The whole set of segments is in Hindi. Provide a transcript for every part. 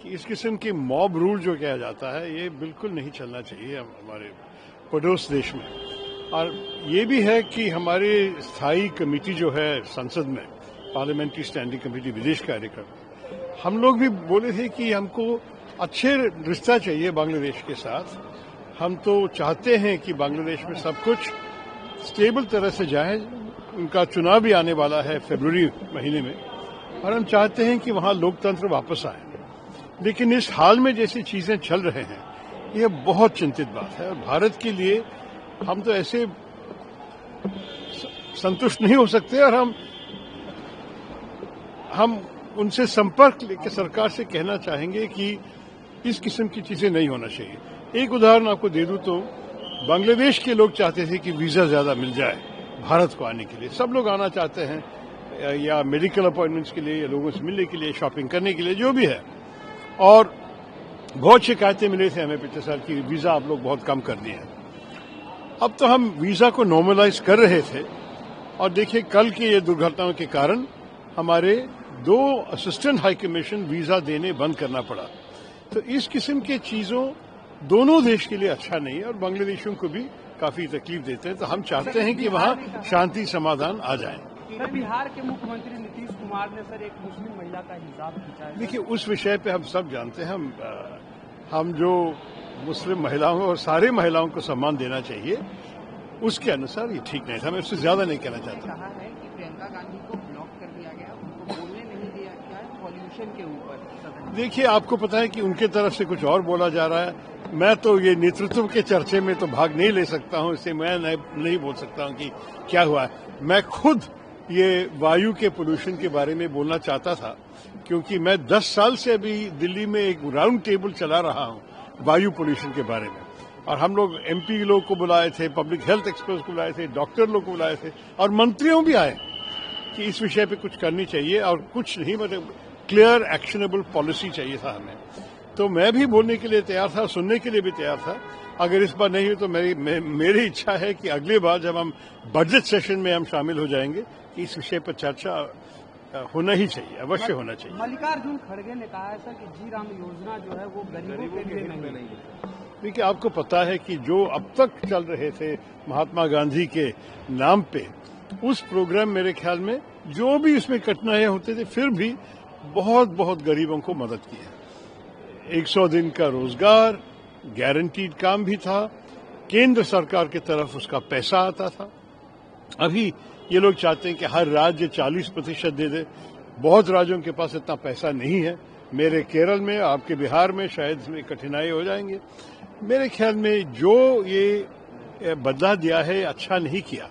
कि इस किस्म की मॉब रूल जो किया जाता है ये बिल्कुल नहीं चलना चाहिए हमारे पड़ोस देश में। और ये भी है कि हमारी स्थायी कमेटी जो है संसद में, पार्लियामेंट्री स्टैंडिंग कमेटी विदेश कार्यक्रम, हम लोग भी बोले थे कि हमको अच्छे रिश्ता चाहिए बांग्लादेश के साथ। हम तो चाहते हैं कि बांग्लादेश में सब कुछ स्टेबल तरह से जाए। उनका चुनाव भी आने वाला है फरवरी महीने में और हम चाहते हैं कि वहां लोकतंत्र वापस आए। लेकिन इस हाल में जैसी चीजें चल रहे हैं यह बहुत चिंतित बात है और भारत के लिए हम तो ऐसे संतुष्ट नहीं हो सकते और हम उनसे संपर्क लेकर सरकार से कहना चाहेंगे कि इस किस्म की चीजें नहीं होना चाहिए। एक उदाहरण आपको दे दूं तो बांग्लादेश के लोग चाहते थे कि वीजा ज्यादा मिल जाए भारत को आने के लिए। सब लोग आना चाहते हैं या मेडिकल अपॉइंटमेंट्स के लिए या लोगों से मिलने के लिए, शॉपिंग करने के लिए, जो भी है। और बहुत शिकायतें मिली थी हमें पिछले साल की वीजा आप लोग बहुत कम कर दिए हैं। अब तो हम वीजा को नॉर्मलाइज कर रहे थे और देखिए कल की ये दुर्घटनाओं के कारण हमारे 2 असिस्टेंट हाई कमीशन वीजा देने बंद करना पड़ा। तो इस किस्म की चीजों दोनों देश के लिए अच्छा नहीं है और बांग्लादेशियों को भी काफी तकलीफ देते हैं। तो हम चाहते हैं कि वहां शांति समाधान आ जाए। सर, बिहार के मुख्यमंत्री नीतीश कुमार ने सर एक मुस्लिम महिला का हिजाब खींचा है। देखिए उस विषय पे हम सब जानते हैं। हम जो मुस्लिम महिलाओं और सारे महिलाओं को सम्मान देना चाहिए उसके अनुसार ये ठीक नहीं था। मैं उससे ज्यादा नहीं कहना चाहता। कहा है कि प्रियंका गांधी को ब्लॉक कर दिया गया, उनको बोलने नहीं दिया गया पॉल्यूशन के ऊपर। देखिए आपको पता है कि उनके तरफ से कुछ और बोला जा रहा है। मैं तो ये नेतृत्व के चर्चे में तो भाग नहीं ले सकता हूं, इससे मैं नहीं बोल सकता हूं कि क्या हुआ है। मैं खुद ये वायु के पोल्यूशन के बारे में बोलना चाहता था क्योंकि मैं 10 साल से अभी दिल्ली में एक राउंड टेबल चला रहा हूं वायु पोल्यूशन के बारे में। और हम लोग एमपी लोग को बुलाए थे, पब्लिक हेल्थ एक्सपर्ट्स को बुलाए थे, डॉक्टर लोग को बुलाए थे और मंत्रियों भी आए कि इस विषय पे कुछ करनी चाहिए और कुछ नहीं, मतलब क्लियर एक्शनेबल पॉलिसी चाहिए था हमें। तो मैं भी बोलने के लिए तैयार था, सुनने के लिए भी तैयार था। अगर इस बार नहीं हुई तो मेरी इच्छा है कि अगली बार जब हम बजट सेशन में हम शामिल हो जाएंगे कि इस विषय पर चर्चा होना ही चाहिए, अवश्य होना चाहिए। मल्लिकार्जुन खड़गे ने कहा है सर कि जी राम योजना जो है वो गरीबों के लिए नहीं है। देखिए आपको पता है कि जो अब तक चल रहे थे महात्मा गांधी के नाम पे उस प्रोग्राम, मेरे ख्याल में जो भी उसमें कठिनाइयां होते थे फिर भी बहुत बहुत गरीबों को मदद की है। 100 दिन का रोजगार, गारंटीड काम भी था, केंद्र सरकार की तरफ उसका पैसा आता था। अभी ये लोग चाहते हैं कि हर राज्य 40% दे दे। बहुत राज्यों के पास इतना पैसा नहीं है। मेरे केरल में, आपके बिहार में शायद इसमें कठिनाई हो जाएंगे। मेरे ख्याल में जो ये बदला दिया है अच्छा नहीं किया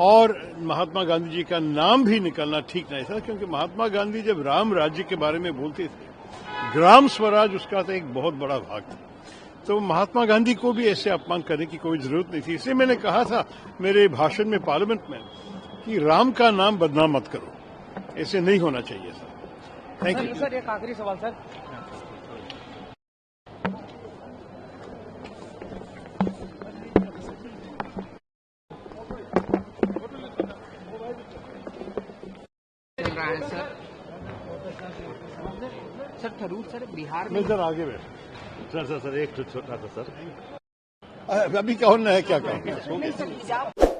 और महात्मा गांधी जी का नाम भी निकलना ठीक नहीं था क्योंकि महात्मा गांधी जब राम राज्य के बारे में बोलते थे, ग्राम स्वराज उसका तो एक बहुत बड़ा भाग था। तो महात्मा गांधी को भी ऐसे अपमान करने की कोई जरूरत नहीं थी। इसलिए मैंने कहा था मेरे भाषण में पार्लियामेंट में कि राम का नाम बदनाम मत करो, ऐसे नहीं होना चाहिए सर। Thank you sir. एक आखिरी सवाल sir, sir Tharoor sir Bihar में सर आगे बैठ सर एक छोटा सा सर अभी कौन है क्या कहूँ।